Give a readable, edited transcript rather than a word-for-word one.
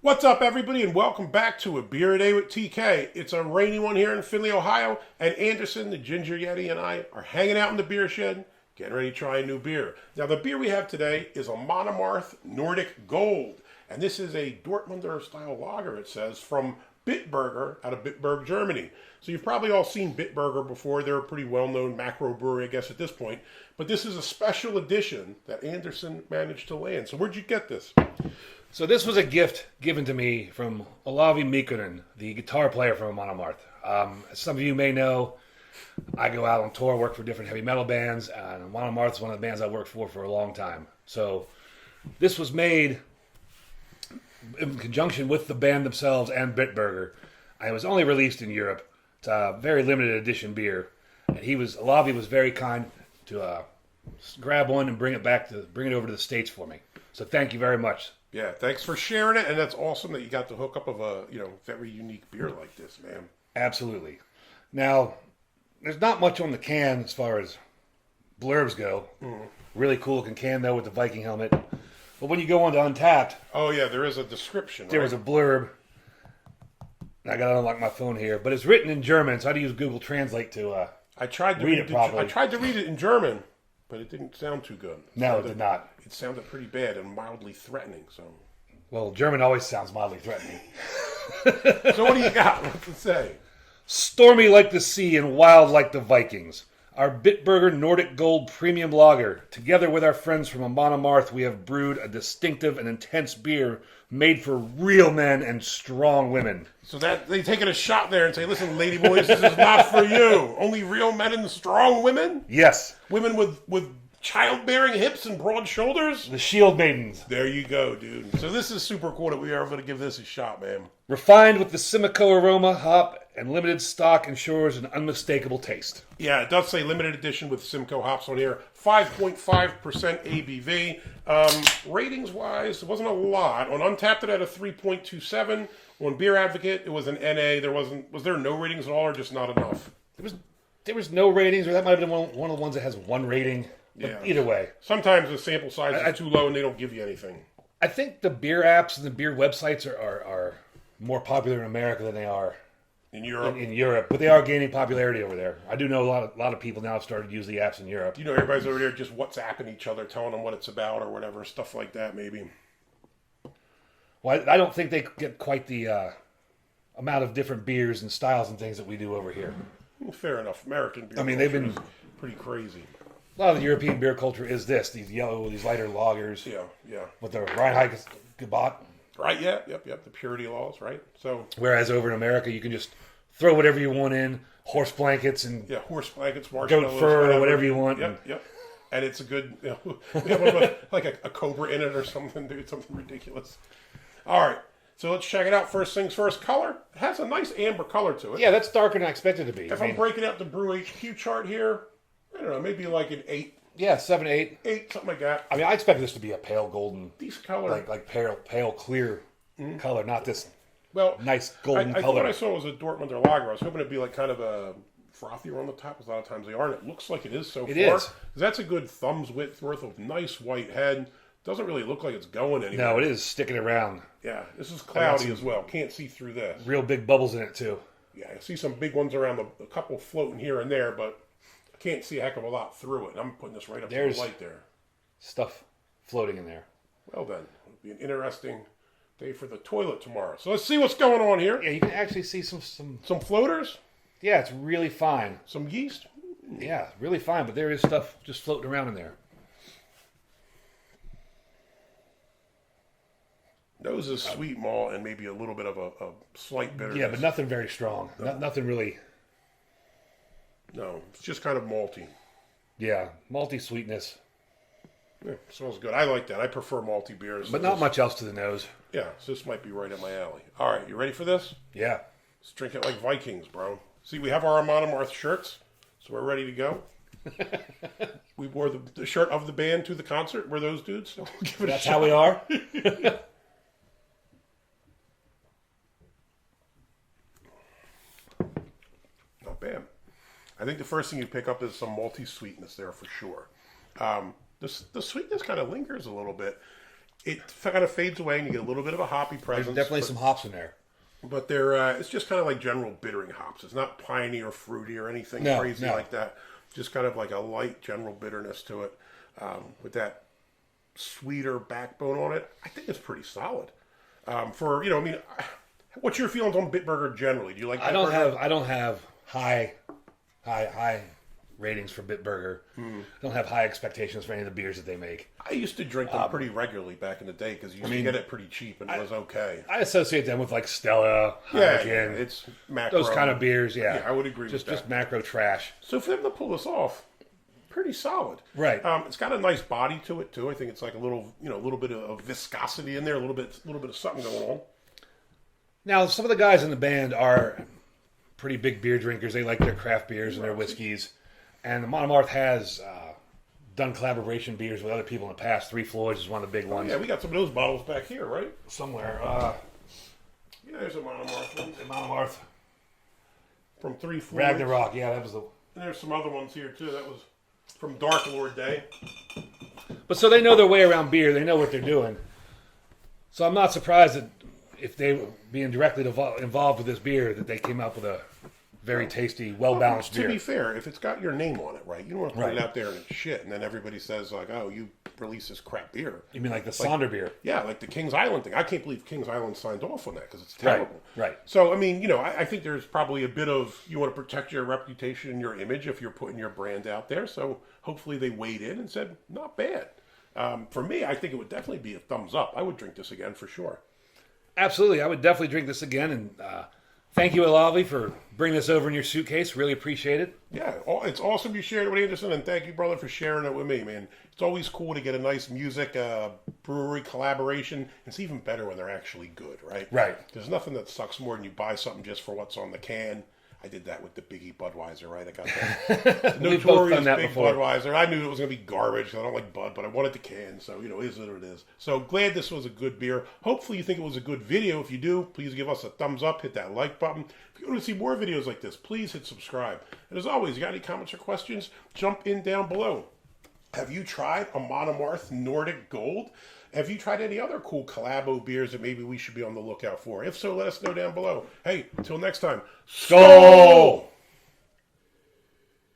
What's up, everybody, and welcome back to A Beer a Day with TK. It's a rainy one here in Findlay, Ohio, and Anderson, the Ginger Yeti, and I are hanging out in the beer shed, getting ready to try a new beer. Now, the beer we have today is Amon Amarth Nordic Gold, and this is a Dortmunder style lager, it says, from Bitburger out of Bitburg, Germany. So you've probably all seen Bitburger before. They're a pretty well-known macro brewery, I guess, at this point. But this is a special edition that Anderson managed to land. So where'd you get this? So this was a gift given to me from Olavi Mikkonen, the guitar player from Amon Amarth. As some of you may know, I go out on tour, work for different heavy metal bands, and Amon Amarth is one of the bands I worked for a long time. So this was made in conjunction with the band themselves and Bitburger. It was only released in Europe. It's a very limited edition beer, and Olavi was very kind to grab one and bring it over to the States for me. So thank you very much. Yeah, thanks for sharing it, and that's awesome that you got the hookup of a very unique beer like this, man. Absolutely. Now, there's not much on the can as far as blurbs go. Really cool looking can though with the Viking helmet. But when you go on to Untappd, oh yeah, there is a description. There was a blurb. I got to unlock my phone here, but it's written in German, so I had to use Google Translate to I tried to read it properly. I tried to read it in German, but it didn't sound too good. No, it did not. It sounded pretty bad and mildly threatening. So, well, German always sounds mildly threatening. So what do you got? What's it say? Stormy like the sea and wild like the Vikings. Our Bitburger Nordic Gold Premium Lager. Together with our friends from Amon Amarth, we have brewed a distinctive and intense beer made for real men and strong women. So that they taking a shot there and say, "Listen, lady boys, this is not for you. Only real men and strong women. Yes, women with childbearing hips and broad shoulders. The Shield Maidens. There you go, dude. So this is super cool that we are able to give this a shot, man. Refined with the Simcoe aroma, hop, and limited stock ensures an unmistakable taste. Yeah, it does say limited edition with Simcoe hops on here. 5.5% ABV. Ratings-wise, it wasn't a lot. On Untappd, it had a 3.27. On Beer Advocate, it was an NA. Was there no ratings at all, or just not enough? There was no ratings, or that might have been one of the ones that has one rating. But yeah. Either way. Sometimes the sample size is too low and they don't give you anything. I think the beer apps and the beer websites are more popular in America than they are in Europe. In Europe, but they are gaining popularity over there. I do know a lot of people now have started to use the apps in Europe. You know, everybody's over there just WhatsApping each other, telling them what it's about or whatever, stuff like that maybe. Well, I don't think they get quite the amount of different beers and styles and things that we do over here. Fair enough. American beer. I mean, they've been pretty crazy. A lot of the European beer culture is these lighter lagers. Yeah. With the Reinheitsgebot. Right, yep. The purity laws, right? So whereas over in America, you can just throw whatever you want in, horse blankets and marshmallows, goat fur, or whatever you want. Yep. And it's a good, we have like a cobra in it or something, dude, something ridiculous. All right, so let's check it out. First things first, color. It has a nice amber color to it. Yeah, that's darker than I expected it to be. If I'm breaking out the Brew HQ chart here, I don't know, maybe like an 8. Yeah, 7, 8. 8, something like that. I mean, I expected this to be a pale golden. Decent color. Like pale clear color, not this nice color. golden I color. thought I saw it was a Dortmunder lager. I was hoping it'd be like kind of a frothier on the top, because a lot of times they are, and it looks like it is so far. It is. That's a good thumb's width worth of nice white head. Doesn't really look like it's going anywhere. No, it is sticking around. Yeah, this is cloudy as well. Can't see through this. Real big bubbles in it, too. Yeah, I see some big ones around a couple floating here and there, but I can't see a heck of a lot through it. I'm putting this right up to the light there. Stuff floating in there. Well then, it'll be an interesting day for the toilet tomorrow. So let's see what's going on here. Yeah, you can actually see some floaters. Yeah, it's really fine. Some yeast. Yeah, really fine, but there is stuff just floating around in there. Nose is sweet malt and maybe a little bit of a slight bitterness. Yeah, but nothing very strong. No. Nothing really. No, it's just kind of malty. Yeah, malty sweetness. Yeah, smells good. I like that. I prefer malty beers. But not much else to the nose. Yeah, so this might be right up my alley. All right, you ready for this? Yeah. Let's drink it like Vikings, bro. See, we have our Amon Amarth shirts, so we're ready to go. We wore the shirt of the band to the concert. We're those dudes. So we'll give it That's a shot. How we are. Not bad. I think the first thing you pick up is some malty sweetness there for sure. The sweetness kind of lingers a little bit. It kind of fades away, and you get a little bit of a hoppy There's presence. definitely some hops in there. But they're it's just kind of like general bittering hops. It's not piney or fruity or anything crazy like that. Just kind of like a light general bitterness to it, with that sweeter backbone on it. I think it's pretty solid. For I mean, what's your feelings on Bitburger generally? Do you like? I don't have high ratings for Bitburger. I don't have high expectations for any of the beers that they make. I used to drink them pretty regularly back in the day because you used to get it pretty cheap and it was okay. I associate them with like Stella, Yeah, Heineken, it's macro. those kind of beers. Yeah, I would agree with that. Just macro trash. So for them to pull this off, pretty solid. Right. It's got a nice body to it too. I think it's like a little, a little bit of viscosity in there, a little bit of something going on. Now, some of the guys in the band are pretty big beer drinkers. They like their craft beers and their whiskeys. And Amon Amarth has done collaboration beers with other people in the past. Three Floyds is one of the big ones. Yeah, we got some of those bottles back here, right? Somewhere. Yeah, there's a Amon Amarth one. Amon Amarth. From 3 Floyds. Ragnarok, yeah, that was the... And there's some other ones here, too. That was from Dark Lord Day. But so they know their way around beer. They know what they're doing. So I'm not surprised that if they were being directly involved with this beer, that they came up with a very tasty, well-balanced beer. To be fair, if it's got your name on it, right, you don't want to put it out there and it's shit, and then everybody says, like, oh, you release this crap beer. You mean like the Sonder beer? Yeah, like the Kings Island thing. I can't believe Kings Island signed off on that because it's terrible. Right. So, I mean, I think there's probably a bit of, you want to protect your reputation and your image if you're putting your brand out there. So hopefully they weighed in and said, not bad. For me, I think it would definitely be a thumbs up. I would drink this again for sure. Absolutely. I would definitely drink this again. And thank you, Olavi, for bringing this over in your suitcase. Really appreciate it. Yeah, it's awesome you shared it with Anderson, and thank you, brother, for sharing it with me, man. It's always cool to get a nice music brewery collaboration. It's even better when they're actually good, right? Right. There's nothing that sucks more than you buy something just for what's on the can. I did that with the Biggie Budweiser, right? I got that. We've both Notorious done that Big before. Budweiser. I knew it was going to be garbage because I don't like Bud, but I wanted the can, so, it is what it is. So glad this was a good beer. Hopefully you think it was a good video. If you do, please give us a thumbs up, hit that like button. If you want to see more videos like this, please hit subscribe. And as always, you got any comments or questions, jump in down below. Have you tried Amon Amarth Nordic Gold? Have you tried any other cool collabo beers that maybe we should be on the lookout for? If so, let us know down below. Hey, until next time, Skål!